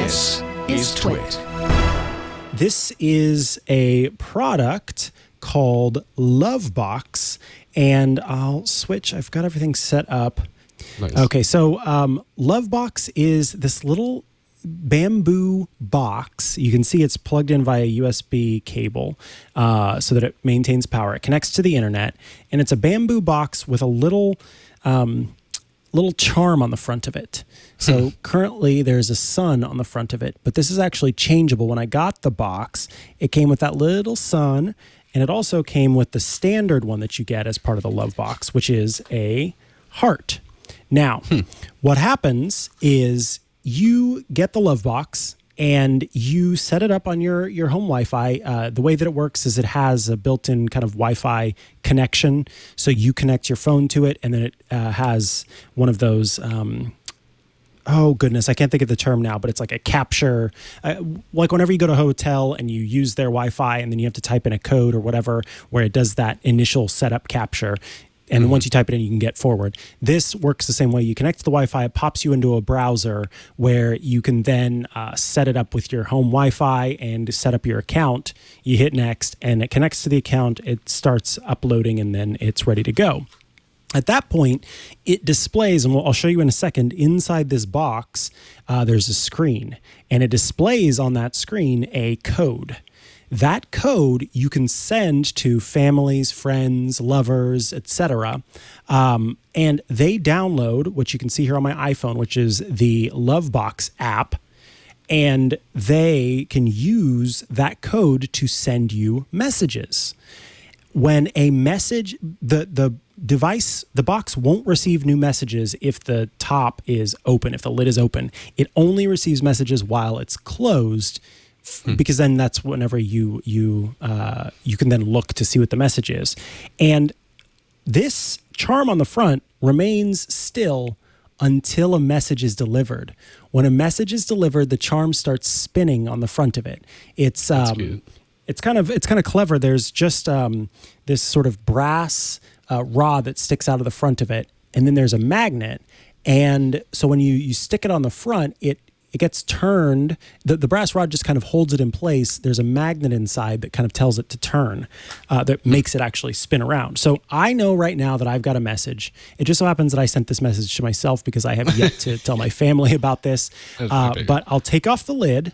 This is TWiT. This is a product called Lovebox, and I'll switch. I've got everything set up. Nice. Okay, so Lovebox is this little bamboo box. You can see it's plugged in via USB cable so that it maintains power. It connects to the internet, and it's a bamboo box with a little charm on the front of it. So currently there's a sun on the front of it, but this is actually changeable. When I got the box, it came with that little sun, and it also came with the standard one that you get as part of the Lovebox, which is a heart. Now, what happens is you get the Lovebox and you set it up on your home Wi-Fi. The way that it works is it has a built-in kind of Wi-Fi connection. So you connect your phone to it, and then it has one of those, oh goodness, I can't think of the term now, but it's like a capture. Like whenever you go to a hotel and you use their Wi-Fi and then you have to type in a code or whatever, where it does that initial setup capture. And once you type it in, you can get forward. This works the same way. You connect to the Wi-Fi, it pops you into a browser where you can then set it up with your home Wi-Fi and set up your account. You hit next, and it connects to the account. It starts uploading, and then it's ready to go. At that point, it displays, and I'll show you in a second, inside this box, there's a screen. And it displays on that screen a code. That code you can send to families, friends, lovers, etc. And they download, which you can see here on my iPhone, which is the Lovebox app, and they can use that code to send you messages. When a message, the device, the box won't receive new messages if the top is open, if the lid is open. It only receives messages while it's closed, because then that's whenever you can then look to see what the message is. And this charm on the front remains still until a message is delivered. When a message is delivered, the charm starts spinning on the front of it. It's kind of clever. There's just this sort of brass rod that sticks out of the front of it, and then there's a magnet. And so when you stick it on the front, it gets turned. The brass rod just kind of holds it in place. There's a magnet inside that kind of tells it to turn, that makes it actually spin around. So I know right now that I've got a message. It just so happens that I sent this message to myself because I have yet to tell my family about this. But I'll take off the lid,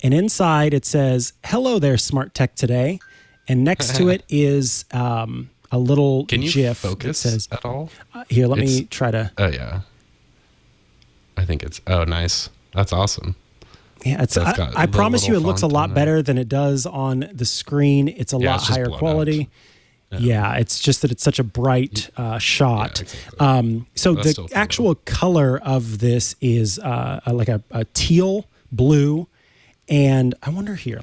and inside it says, "Hello there, Smart Tech Today." And next to it is a little GIF. Can you focus that says, at all? Here, let me try to. Oh, yeah. I think it's, nice. That's awesome. Yeah, I promise you it looks a lot better than it does on the screen. It's a lot higher quality. Yeah, it's just that it's such a bright shot. Yeah, exactly. So the actual color of this is like a teal blue. And I wonder here,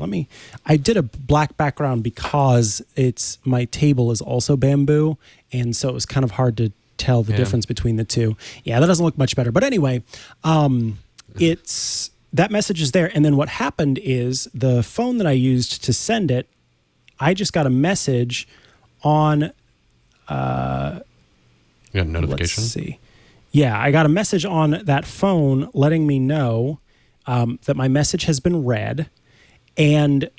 I did a black background because my table is also bamboo. And so it was kind of hard to tell the difference between the two. Yeah, that doesn't look much better. But anyway, that message is there. And then what happened is the phone that I used to send it, I just got a message on you got a notification? Let's see. Yeah, I got a message on that phone letting me know that my message has been read. And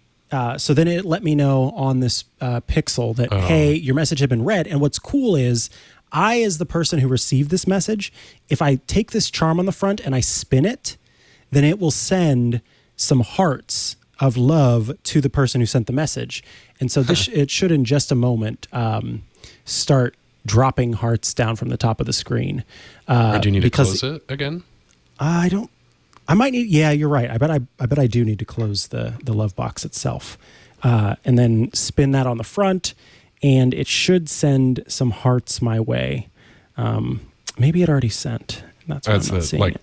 so then it let me know on this Pixel that, hey, your message had been read. And what's cool is I, as the person who received this message, if I take this charm on the front and I spin it, then it will send some hearts of love to the person who sent the message. And so it should in just a moment start dropping hearts down from the top of the screen. Or do you need to close it again? I might need. Yeah, you're right. I bet I do need to close the Lovebox itself, and then spin that on the front, and it should send some hearts my way. Maybe it already sent. That's why I'm not seeing it.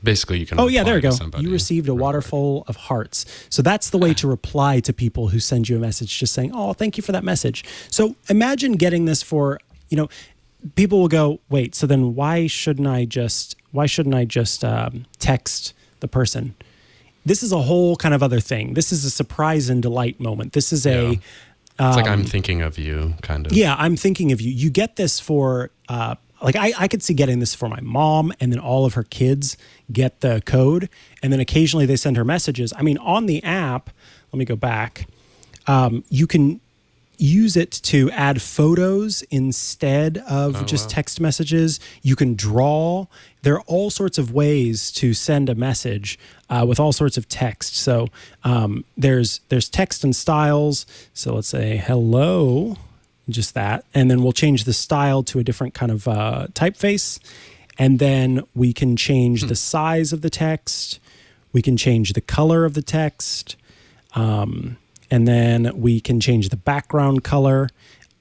Basically, you can. Oh yeah, there we go. You received a waterfall of hearts. So that's the way to reply to people who send you a message, just saying, "Oh, thank you for that message." So imagine getting this for, people will go, "Wait, so then why shouldn't I just text the person?" This is a whole kind of other thing. This is a surprise and delight moment. This is it's like I'm thinking of you, kind of. Yeah, I'm thinking of you. You get this for like I could see getting this for my mom, and then all of her kids get the code, and then occasionally they send her messages. I mean, on the app, let me go back. You can use it to add photos instead of just text messages. You can draw. There are all sorts of ways to send a message with all sorts of text. So there's text and styles. So let's say hello, just that. And then we'll change the style to a different kind of typeface. And then we can change the size of the text. We can change the color of the text. And then we can change the background color.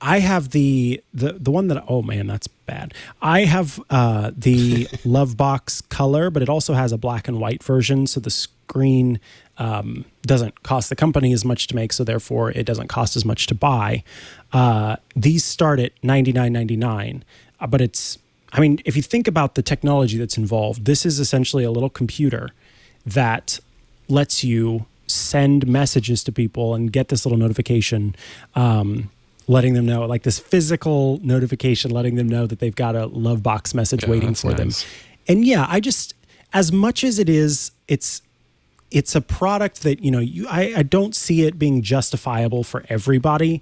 I have the one that, oh man, that's bad. I have the Lovebox color, but it also has a black and white version. So the screen doesn't cost the company as much to make, so therefore it doesn't cost as much to buy. These start at $99.99, but it's, I mean, if you think about the technology that's involved, this is essentially a little computer that lets you send messages to people and get this little notification, letting them know, like this physical notification, letting them know that they've got a Lovebox message waiting for them. And yeah, I just, as much as it is, it's a product that, you know, I don't see it being justifiable for everybody,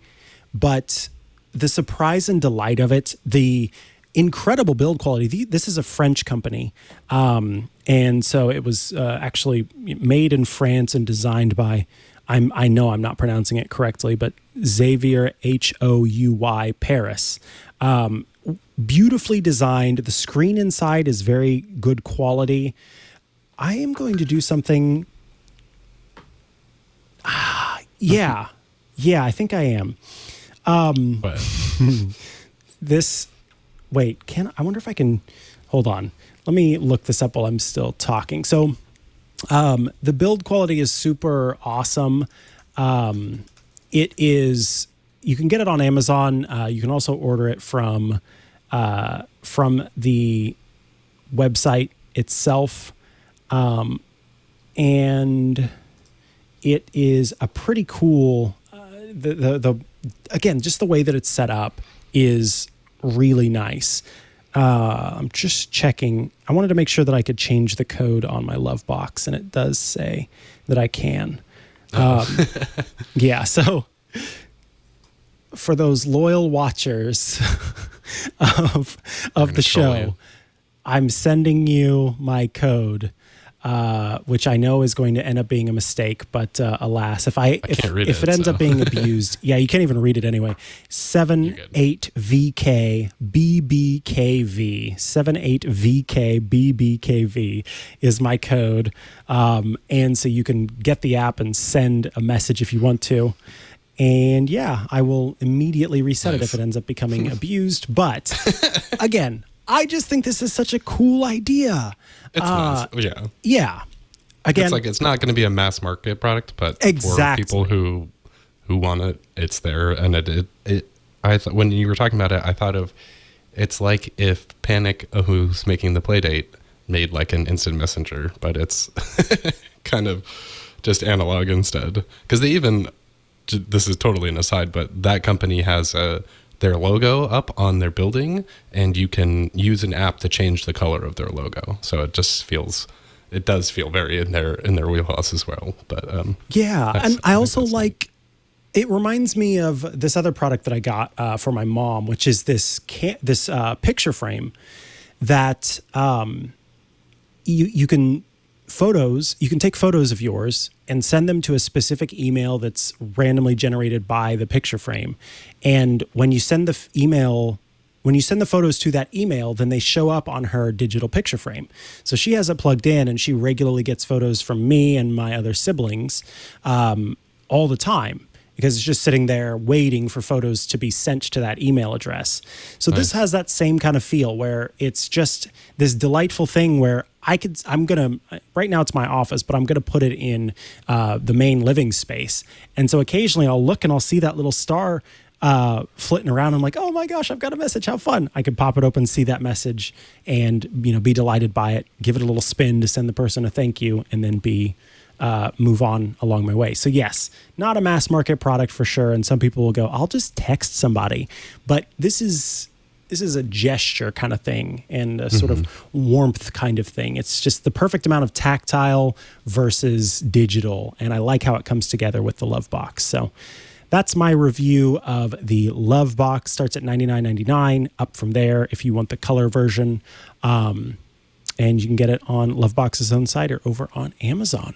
but the surprise and delight of it, the incredible build quality. This is a French company. And so it was actually made in France and designed by, I know I'm not pronouncing it correctly, but Xavier Houy Paris. Beautifully designed. The screen inside is very good quality. I am going to do something. Yeah, I think I am. This. Wait, I wonder if I can, hold on. Let me look this up while I'm still talking. So the build quality is super awesome. It is, you can get it on Amazon. You can also order it from the website itself. And it is a pretty cool, again, just the way that it's set up is really nice. I'm just checking. I wanted to make sure that I could change the code on my Lovebox, and it does say that I can. Yeah, so for those loyal watchers of the show, I'm sending you my code, which I know is going to end up being a mistake, but alas, if it ends up being abused, yeah, you can't even read it anyway. 78VK BBKV 78VK BBKV is my code, and so you can get the app and send a message if you want to. And yeah, I will immediately reset it if it ends up becoming abused. But again, I just think this is such a cool idea. It's nice. Yeah. Yeah. Again, it's like, it's not going to be a mass market product, but for people who want it, it's there. And when you were talking about it, I thought of, it's like if Panic, who's making the Playdate, made like an instant messenger, but it's kind of just analog instead. Because they even, this is totally an aside, but that company has their logo up on their building, and you can use an app to change the color of their logo. So it just it does feel very in their wheelhouse as well. But yeah, and I also like, it reminds me of this other product that I got for my mom, which is this picture frame that you can take photos of yours and send them to a specific email that's randomly generated by the picture frame. And when you send the photos to that email, then they show up on her digital picture frame. So she has it plugged in, and she regularly gets photos from me and my other siblings all the time, because it's just sitting there waiting for photos to be sent to that email address. So This has that same kind of feel where it's just this delightful thing where right now it's my office, but I'm going to put it in the main living space. And so occasionally I'll look and I'll see that little star flitting around. I'm like, oh my gosh, I've got a message. How fun. I could pop it open, see that message, and, be delighted by it, give it a little spin to send the person a thank you, and then move on along my way. So yes, not a mass market product for sure. And some people will go, I'll just text somebody. But this is a gesture kind of thing and a sort of warmth kind of thing. It's just the perfect amount of tactile versus digital, and I like how it comes together with the Lovebox. So that's my review of the Lovebox. Starts at $99.99, up from there if you want the color version. And you can get it on Lovebox's own site or over on Amazon.